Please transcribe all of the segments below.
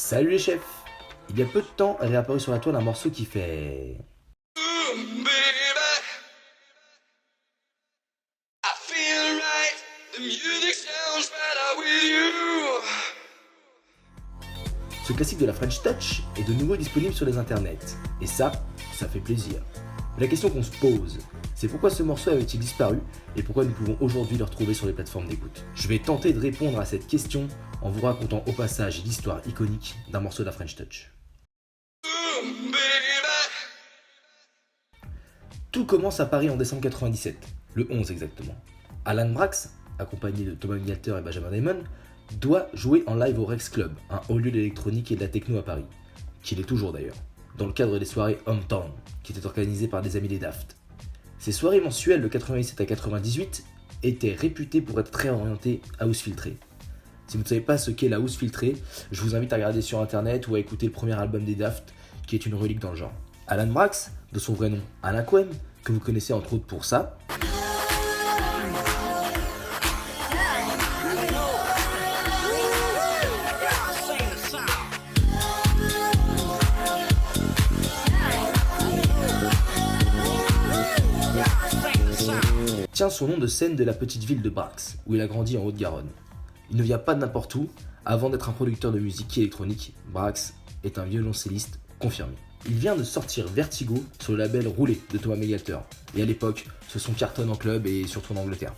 Salut les chefs! Il y a peu de temps est réapparu sur la toile un morceau qui fait... Ce classique de la French Touch est de nouveau disponible sur les internets. Et ça fait plaisir. Mais la question qu'on se pose, c'est pourquoi ce morceau avait-il disparu et pourquoi nous pouvons aujourd'hui le retrouver sur les plateformes d'écoute. Je vais tenter de répondre à cette question en vous racontant au passage l'histoire iconique d'un morceau de la French Touch. Tout commence à Paris en décembre 97, le 11 exactement. Alan Braxe, accompagné de Thomas Bangalter et Benjamin Diamond, doit jouer en live au Rex Club, un haut lieu d'électronique et de la techno à Paris, qu'il est toujours d'ailleurs, dans le cadre des soirées Hometown, qui étaient organisées par des amis des Daft. Ces soirées mensuelles de 97 à 98 étaient réputées pour être très orientées house filtrée. Si vous ne savez pas ce qu'est la house filtrée, je vous invite à regarder sur internet ou à écouter le premier album des Daft, qui est une relique dans le genre. Alan Braxe, de son vrai nom Alain Cohen, que vous connaissez entre autres pour ça, tient son nom de scène de la petite ville de Brax, où il a grandi en Haute-Garonne. Il ne vient pas de n'importe où, avant d'être un producteur de musique électronique, Braxe est un violoncelliste confirmé. Il vient de sortir Vertigo sur le label Roulé de Thomas Bangalter, et à l'époque, ce son cartonne en club et surtout en Angleterre.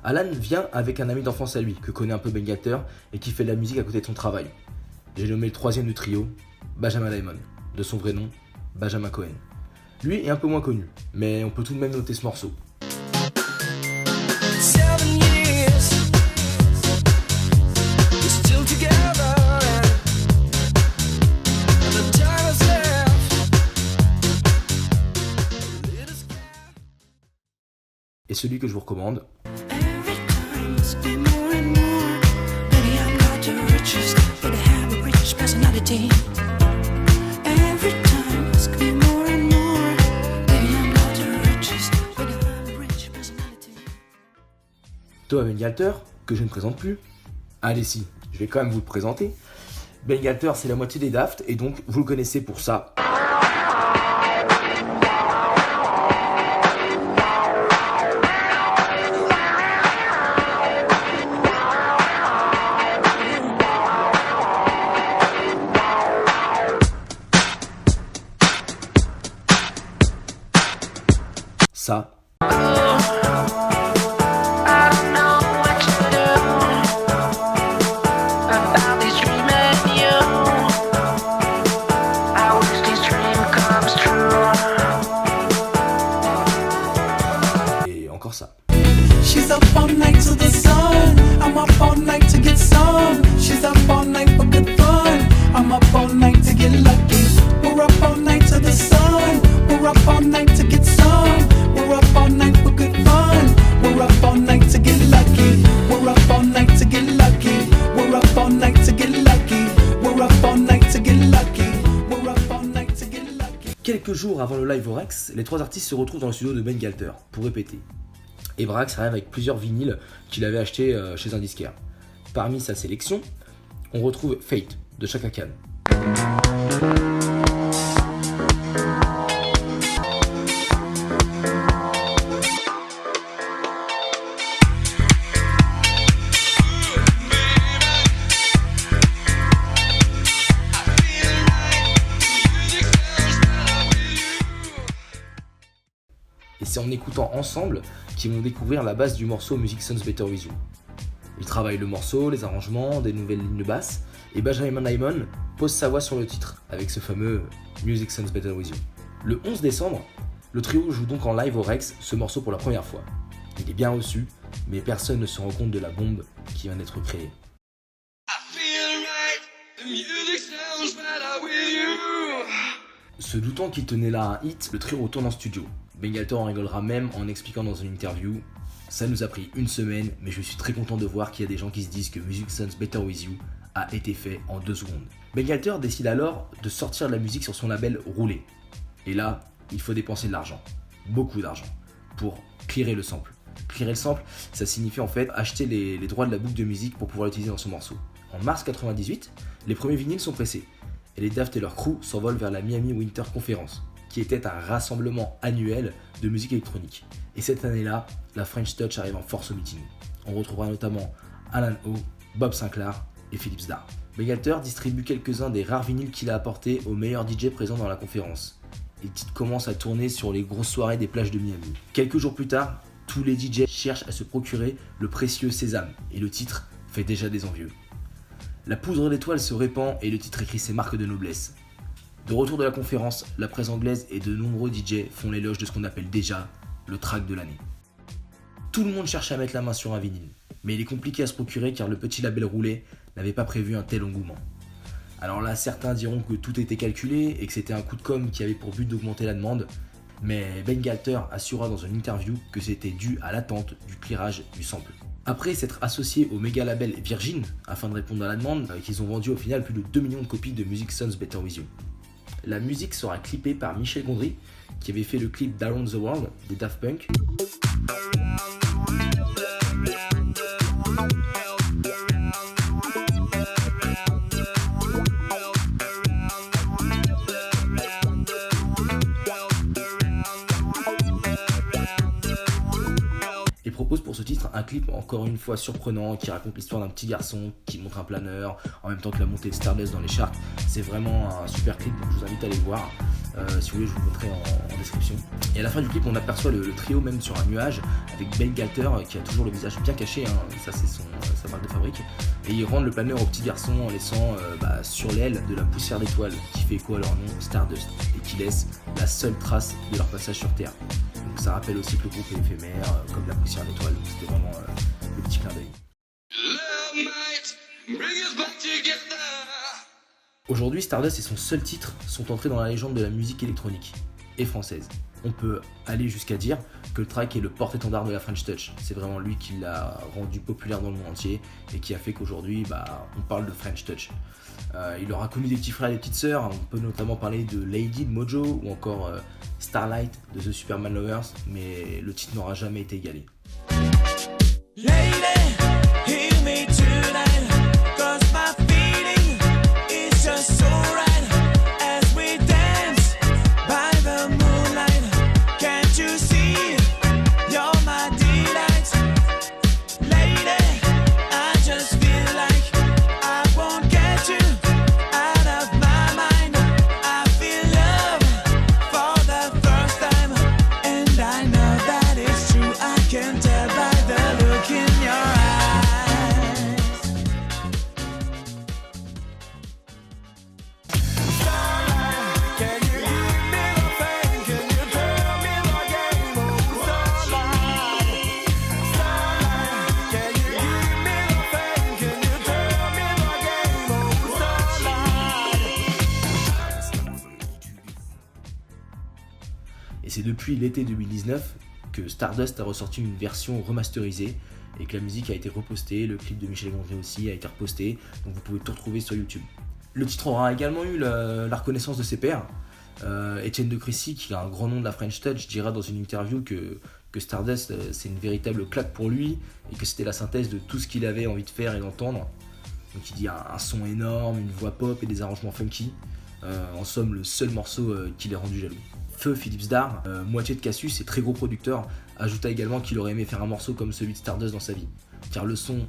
Alan vient avec un ami d'enfance à lui, que connaît un peu Bangalter et qui fait de la musique à côté de son travail. J'ai nommé le troisième du trio, Benjamin Diamond, de son vrai nom, Benjamin Cohen. Lui est un peu moins connu, mais on peut tout de même noter ce morceau. Et celui que je vous recommande, Thomas Bangalter, que je ne présente plus. Allez si, je vais quand même vous le présenter. Bangalter, c'est la moitié des Daft, et donc vous le connaissez pour ça. Ça. Et encore ça. She's up all night to the sun. I'm up all night to get some. She's up all night for good fun. I'm up all night to get lucky. We're up all night to the sun. We're up all night to get some. We're up all night for good fun. We're up all night to get lucky. We're up all night to get lucky. We're up all night to get lucky. We're up all night to get lucky. We're up all night to get lucky. Quelques jours avant le live au Rex, les trois artistes se retrouvent dans le studio de Bangalter pour répéter. Et Braxe arrive avec plusieurs vinyles qu'il avait achetés chez un disquaire. Parmi sa sélection, on retrouve Fate de Chaka Khan. Et c'est en écoutant ensemble qu'ils vont découvrir la base du morceau Music Sounds Better With You. Ils travaillent le morceau, les arrangements, des nouvelles lignes de basse, et Benjamin Diamond pose sa voix sur le titre, avec ce fameux Music Sounds Better With You. Le 11 décembre, le trio joue donc en live au Rex ce morceau pour la première fois. Il est bien reçu, mais personne ne se rend compte de la bombe qui vient d'être créée. Se doutant qu'il tenait là un hit, le trio retourne en studio. Bangalter en rigolera même en expliquant dans une interview « Ça nous a pris une semaine, mais je suis très content de voir qu'il y a des gens qui se disent que Music Sounds Better With You a été fait en 2 secondes. Bangalter décide alors de sortir de la musique sur son label Roulé. Et là, il faut dépenser de l'argent, beaucoup d'argent, pour clearer le sample. Clearer le sample, ça signifie en fait acheter les droits de la boucle de musique pour pouvoir l'utiliser dans son morceau. En mars 98, les premiers vinyles sont pressés et les Daft et leur crew s'envolent vers la Miami Winter Conference, qui était un rassemblement annuel de musique électronique. Et cette année-là, la French Touch arrive en force au meeting. On retrouvera notamment Alan Ho, Bob Sinclair et Philippe Starr. Bangalter distribue quelques-uns des rares vinyles qu'il a apportés aux meilleurs DJ présents dans la conférence. Et le titre commence à tourner sur les grosses soirées des plages de Miami. Quelques jours plus tard, tous les DJ cherchent à se procurer le précieux Sésame, et le titre fait déjà des envieux. La poudre d'étoiles se répand et le titre écrit ses marques de noblesse. De retour de la conférence, la presse anglaise et de nombreux DJ font l'éloge de ce qu'on appelle déjà le track de l'année. Tout le monde cherche à mettre la main sur un vinyle, mais il est compliqué à se procurer car le petit label Roulé n'avait pas prévu un tel engouement. Alors là, certains diront que tout était calculé et que c'était un coup de com' qui avait pour but d'augmenter la demande, mais Bangalter assurera dans une interview que c'était dû à l'attente du clearage du sample. Après s'être associé au méga label Virgin afin de répondre à la demande, qu'ils ont vendu au final plus de 2 millions de copies de Music Sounds Better With You. La musique sera clippée par Michel Gondry, qui avait fait le clip d'Around the World des Daft Punk. Et propose pour ce titre un clip encore une fois surprenant qui raconte l'histoire d'un petit garçon qui monte un planeur en même temps que la montée de Stardust dans les charts. C'est vraiment un super clip, donc je vous invite à aller le voir. Si vous voulez, je vous le mettrai en description. Et à la fin du clip, on aperçoit le trio même sur un nuage avec Bangalter qui a toujours le visage bien caché, ça c'est sa marque de fabrique. Et ils rendent le planeur au petit garçon en laissant sur l'aile de la poussière d'étoiles qui fait écho à leur nom, Stardust, et qui laisse la seule trace de leur passage sur Terre. Donc ça rappelle aussi que le groupe est éphémère, comme la poussière d'étoiles, donc c'était vraiment le petit clin d'œil. Aujourd'hui, Stardust et son seul titre sont entrés dans la légende de la musique électronique et française. On peut aller jusqu'à dire que le track est le porte-étendard de la French Touch. C'est vraiment lui qui l'a rendu populaire dans le monde entier et qui a fait qu'aujourd'hui, on parle de French Touch. Il aura connu des petits frères et des petites sœurs. On peut notamment parler de Lady de Mojo ou encore Starlight de The Superman Lovers, mais le titre n'aura jamais été égalé. Lady, hear me tonight, 'cause my feeling is just so right as we dance by the moonlight. Can't you see, you're my delight. Lady, I just feel like I won't get you out of my mind. I feel love for the first time, and I know that it's true. I can tell by the look in your eyes. Et c'est depuis l'été 2019 que Stardust a ressorti une version remasterisée et que la musique a été repostée, le clip de Michel Gondry aussi a été reposté, donc vous pouvez tout retrouver sur YouTube. Le titre aura également eu la reconnaissance de ses pairs. Etienne de Crécy, qui a un grand nom de la French Touch, dira dans une interview que Stardust c'est une véritable claque pour lui et que c'était la synthèse de tout ce qu'il avait envie de faire et d'entendre. Donc il dit un son énorme, une voix pop et des arrangements funky. En somme, le seul morceau qui l'ait rendu jaloux. Feu Philippe Starr, moitié de Cassius et très gros producteur, ajouta également qu'il aurait aimé faire un morceau comme celui de Stardust dans sa vie, car le son,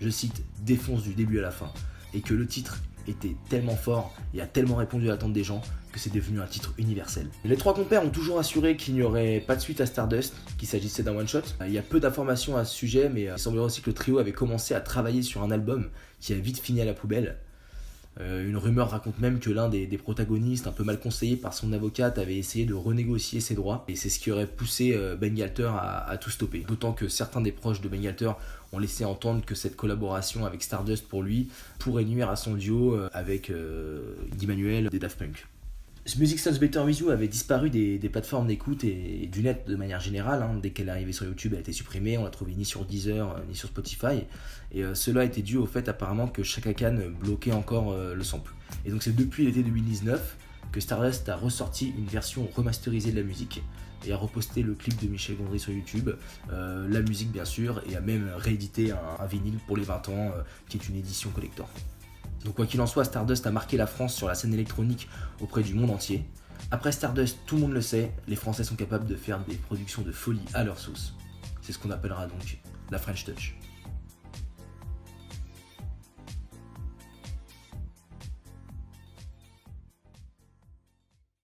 je cite, défonce du début à la fin, et que le titre était tellement fort et a tellement répondu à l'attente des gens que c'est devenu un titre universel. Les trois compères ont toujours assuré qu'il n'y aurait pas de suite à Stardust, qu'il s'agissait d'un one-shot. Il y a peu d'informations à ce sujet, mais il semblerait aussi que le trio avait commencé à travailler sur un album qui a vite fini à la poubelle. Une rumeur raconte même que l'un des protagonistes, un peu mal conseillé par son avocate, avait essayé de renégocier ses droits, et c'est ce qui aurait poussé Bangalter à tout stopper. D'autant que certains des proches de Bangalter ont laissé entendre que cette collaboration avec Stardust pour lui pourrait nuire à son duo avec Guy Manuel des Daft Punk. Music Sounds Better With You avait disparu des plateformes d'écoute et du net de manière générale. Dès qu'elle est arrivée sur YouTube, elle a été supprimée. On l'a trouvée ni sur Deezer ni sur Spotify. Et cela était dû au fait apparemment que Chaka Khan bloquait encore le sample. Et donc c'est depuis l'été 2019 que Stardust a ressorti une version remasterisée de la musique et a reposté le clip de Michel Gondry sur YouTube, la musique bien sûr, et a même réédité un vinyle pour les 20 ans qui est une édition collector. Donc quoi qu'il en soit, Stardust a marqué la France sur la scène électronique auprès du monde entier. Après Stardust, tout le monde le sait, les Français sont capables de faire des productions de folie à leur sauce. C'est ce qu'on appellera donc la French Touch.